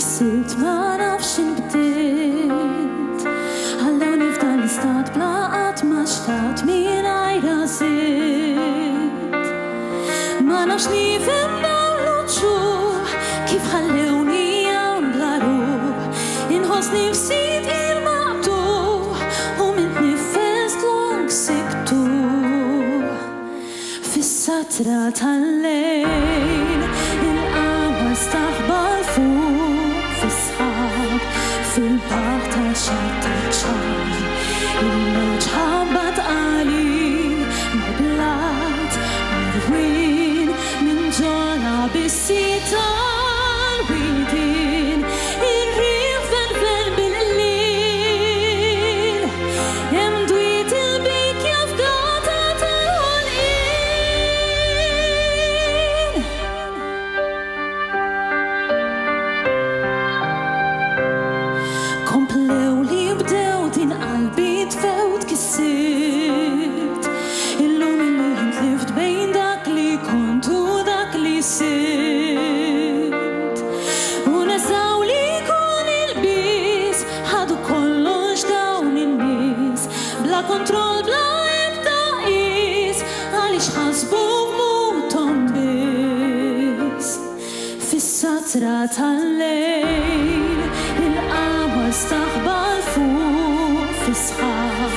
Sirt ma nafx inbdilt Għallu nifdal nistat blaqat ma xtaqt min għajra sirt Ma nafx nifem dawlu ċuħ Kif ħallewni għam bla ruħ Inħoss nifsit il-maqtuħ U mint nifest long siktuħ Fis-satra tal-lejl Il-qamar staħbal fuq fil-baħ ta' xatta ċan Il-mewġ ħabbat qalil mal-blat marwin minn ġola bis-sitar widin Ir-riħ fel bil-lil Hemm dwiet il-bikja f'gata tal-ħolqien Komplew li bdew din qalbi tfewt kissirt Illum illi ntlift bejn dak li kontu dak li sirt U nesaw li kun il-bis ħadu kollox dawn in-nies Bla kontroll bla ebda qis għaliex ħasbu b'muthom biss Fis-satra tal-lejl staħbal fuq fis-sħab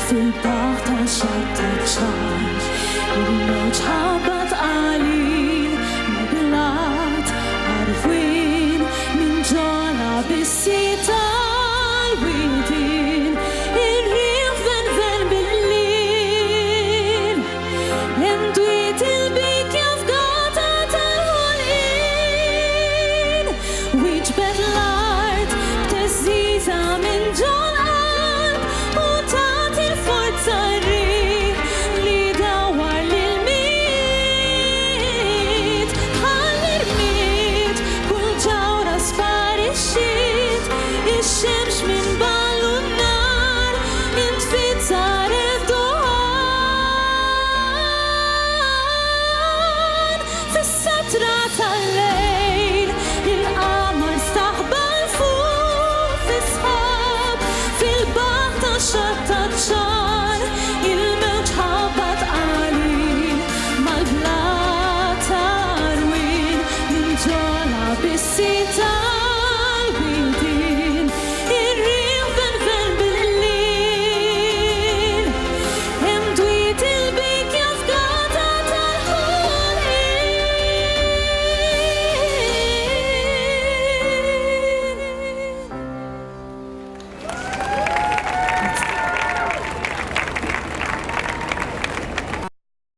fil-baħ ta' xatta ċan Il-mewġ ħabbat qalil mal-blat marwin minn ġola bis-sitar widin Ir-riħ ven bil-lil Hemm dwiet il-bikja f'gata tal-ħolqien Wieġbet l-art Ziza minn ġol qalb U tat il-forza rriħ Li dawar lil-miet Ħall-irmiet Kull ġawra sparixxiet Ix-xemx minn ballu n-nar Intfit saret duħan Fis-satra tal-lejl Il-qamar staħbal fil-baħ ta' xatta ċan Il-mewġ ħabbat qalil mal-blat tarwin Min ġola bis-sitar